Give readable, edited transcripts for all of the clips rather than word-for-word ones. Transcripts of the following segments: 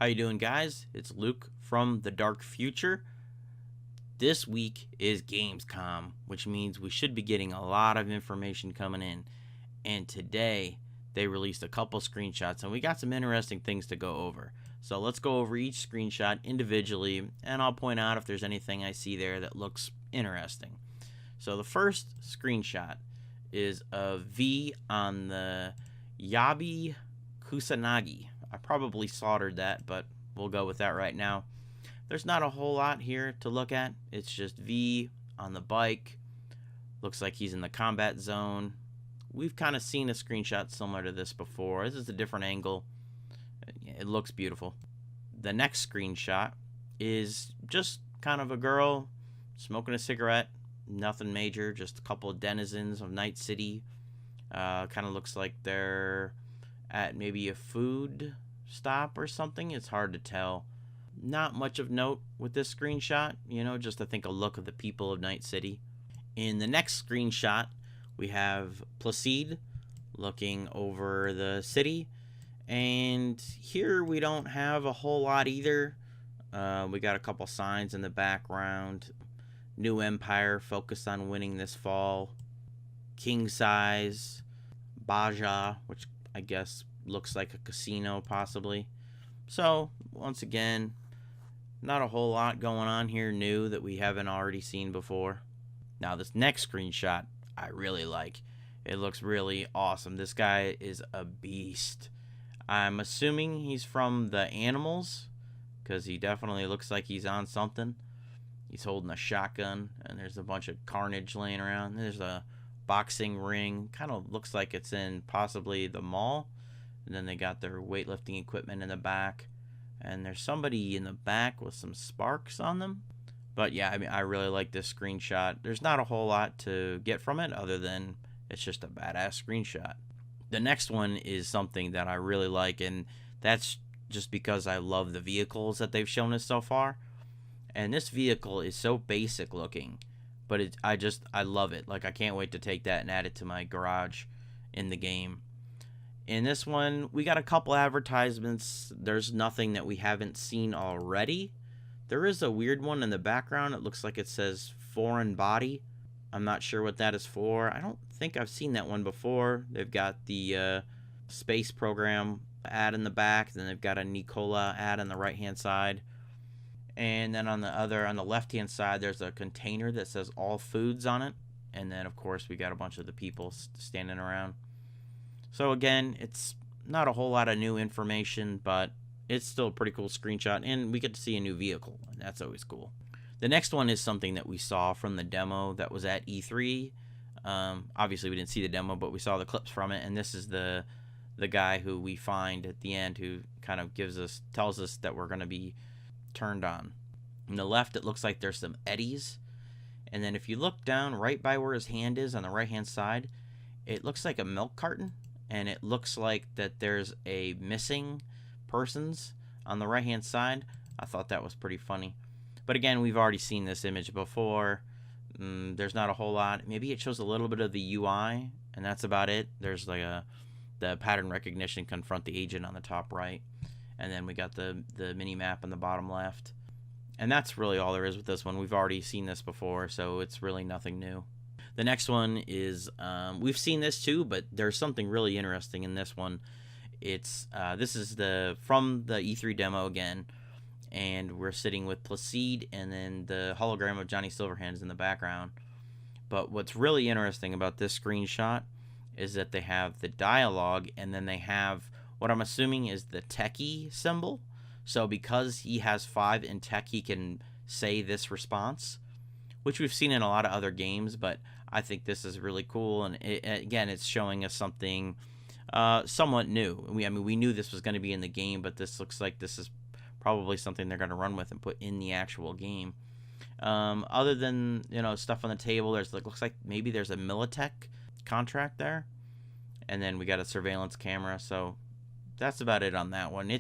How you doing, guys? It's Luke from the Dark Future. This week is Gamescom, which means we should be getting a lot of information coming in. And today, they released a couple screenshots, and we got some interesting things to go over. So let's go over each screenshot individually, and I'll point out if there's anything I see there that looks interesting. So the first screenshot is a V on the Yabi Kusanagi. I probably slaughtered that, but we'll go with that right now. There's not a whole lot here to look at. It's just V on the bike. Looks like he's in the combat zone. We've kind of seen a screenshot similar to this before. This is a different angle. It looks beautiful. The next screenshot is just kind of a girl smoking a cigarette. Nothing major, just a couple of denizens of Night City. Kind of looks like they're at maybe a food stop or something. It's hard to tell. Not much of note with this screenshot, just I think a look of the people of Night City. In the next screenshot, we have Placide looking over the city, and here we don't have a whole lot either. We got a couple signs in the background. New Empire focused on winning this fall. King Size, Baja, which I guess looks like a casino possibly. So once again, not a whole lot going on here new that we haven't already seen before. Now this next screenshot I really like. It looks really awesome. This guy is a beast. I'm assuming he's from the animals, because he definitely looks like he's on something. He's holding a shotgun, and there's a bunch of carnage laying around. There's a boxing ring. Kind of looks like it's in possibly the mall. And then they got their weightlifting equipment in the back. And there's somebody in the back with some sparks on them. But yeah, I really like this screenshot. There's not a whole lot to get from it other than it's just a badass screenshot. The next one is something that I really like, and that's just because I love the vehicles that they've shown us so far. And this vehicle is so basic looking, but I love it. Like, I can't wait to take that and add it to my garage in the game. In this one, we got a couple advertisements. There's nothing that we haven't seen already. There is a weird one in the background. It looks like it says foreign body. I'm not sure what that is for. I don't think I've seen that one before. They've got the space program ad in the back. Then they've got a Nicola ad on the right-hand side. And then on the left-hand side, there's a container that says all foods on it. And then, of course, we got a bunch of the people standing around. So, again, it's not a whole lot of new information, but it's still a pretty cool screenshot. And we get to see a new vehicle, and that's always cool. The next one is something that we saw from the demo that was at E3. Obviously, we didn't see the demo, but we saw the clips from it. And this is the guy who we find at the end who kind of tells us that we're going to be turned on. On the left, it looks like there's some eddies, and then if you look down right by where his hand is on the right hand side, it looks like a milk carton, and it looks like that there's a missing persons on the right hand side. I thought that was pretty funny, but again, we've already seen this image before. There's not a whole lot. Maybe it shows a little bit of the UI, and that's about it. There's like the pattern recognition, confront the agent on the top right. And then we got the mini map on the bottom left. And that's really all there is with this one. We've already seen this before, so it's really nothing new. The next one is, we've seen this too, but there's something really interesting in this one. This is from the E3 demo again, and we're sitting with Placide, and then the hologram of Johnny Silverhand's in the background. But what's really interesting about this screenshot is that they have the dialogue, and then they have what I'm assuming is the techie symbol. So because he has 5 in tech, he can say this response, which we've seen in a lot of other games, but I think this is really cool. And again, it's showing us something somewhat new. We knew this was going to be in the game, but this looks like this is probably something they're going to run with and put in the actual game. Other than, stuff on the table, looks like maybe there's a Militech contract there. And then we got a surveillance camera, so that's about it on that one.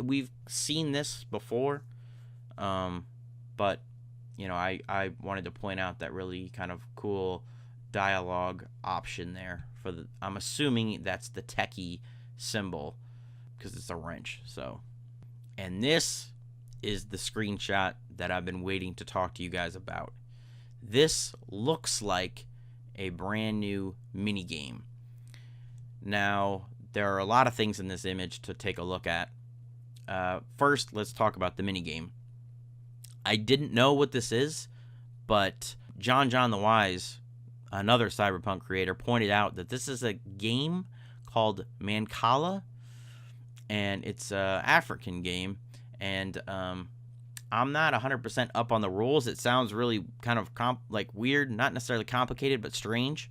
We've seen this before, but I wanted to point out that really kind of cool dialogue option there for I'm assuming that's the techie symbol because it's a wrench. So And this is the screenshot that I've been waiting to talk to you guys about. This looks like a brand new minigame. Now, there are a lot of things in this image to take a look at. First, let's talk about the minigame. I didn't know what this is, but John the Wise, another Cyberpunk creator, pointed out that this is a game called Mancala, and it's an African game, and I'm not 100% up on the rules. It sounds really kind of weird, not necessarily complicated, but strange.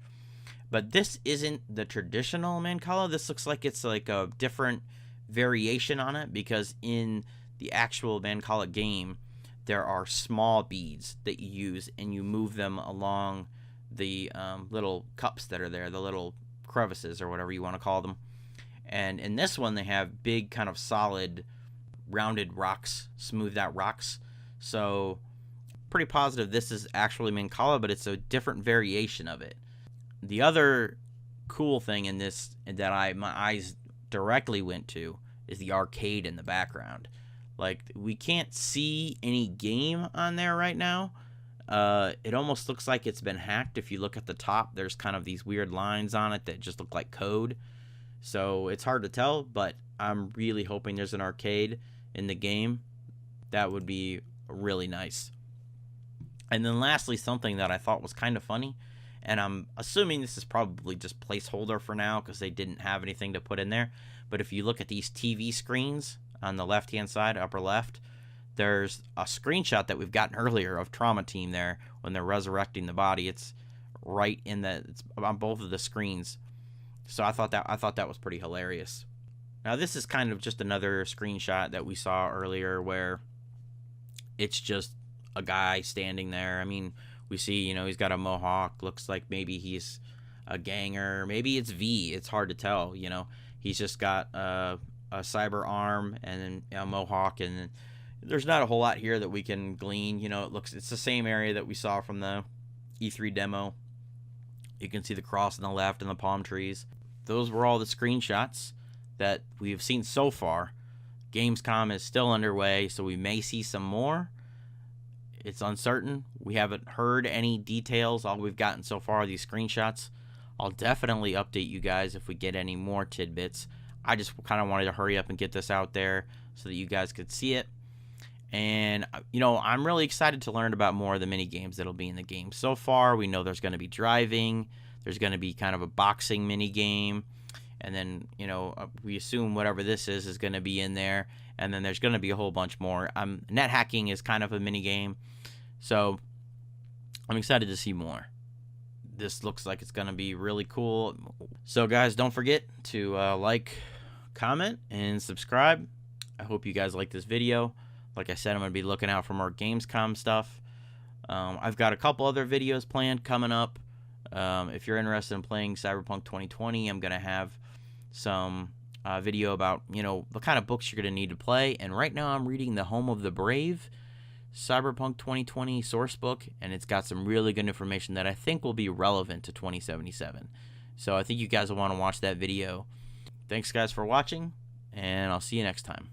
But this isn't the traditional Mancala. This looks like it's like a different variation on it, because in the actual Mancala game, there are small beads that you use, and you move them along the little cups that are there, the little crevices or whatever you want to call them. And in this one, they have big kind of solid rounded rocks, smoothed out rocks. So pretty positive this is actually Mancala, but it's a different variation of it. The other cool thing in this that my eyes directly went to is the arcade in the background. Like, we can't see any game on there right now. It almost looks like it's been hacked. If you look at the top, there's kind of these weird lines on it that just look like code. So it's hard to tell, but I'm really hoping there's an arcade in the game. That would be really nice. And then lastly, something that I thought was kind of funny, and I'm assuming this is probably just placeholder for now because they didn't have anything to put in there. But if you look at these TV screens on the left-hand side, upper left, there's a screenshot that we've gotten earlier of Trauma Team there when they're resurrecting the body. It's right in it's on both of the screens. So I thought that was pretty hilarious. Now, this is kind of just another screenshot that we saw earlier where it's just a guy standing there. I mean, we see, he's got a mohawk. Looks like maybe he's a ganger. Maybe it's V. It's hard to tell, He's just got a cyber arm and a mohawk, and there's not a whole lot here that we can glean. It's the same area that we saw from the E3 demo. You can see the cross on the left and the palm trees. Those were all the screenshots that we've seen so far. Gamescom is still underway, so we may see some more. It's uncertain. We haven't heard any details. All we've gotten so far are these screenshots. I'll definitely update you guys if we get any more tidbits. I just kind of wanted to hurry up and get this out there so that you guys could see it. And, I'm really excited to learn about more of the mini games that'll be in the game. So far, we know there's going to be driving. There's going to be kind of a boxing mini game. And then, we assume whatever this is going to be in there. And then there's going to be a whole bunch more. Net hacking is kind of a mini game. So I'm excited to see more. This looks like it's going to be really cool. So, guys, don't forget to like, comment, and subscribe. I hope you guys like this video. Like I said, I'm going to be looking out for more Gamescom stuff. I've got a couple other videos planned coming up. If you're interested in playing Cyberpunk 2020, I'm going to have some video about, the kind of books you're going to need to play. And right now I'm reading The Home of the Brave, Cyberpunk 2020 source book, and it's got some really good information that I think will be relevant to 2077. So I think you guys will want to watch that video. Thanks, guys, for watching, and I'll see you next time.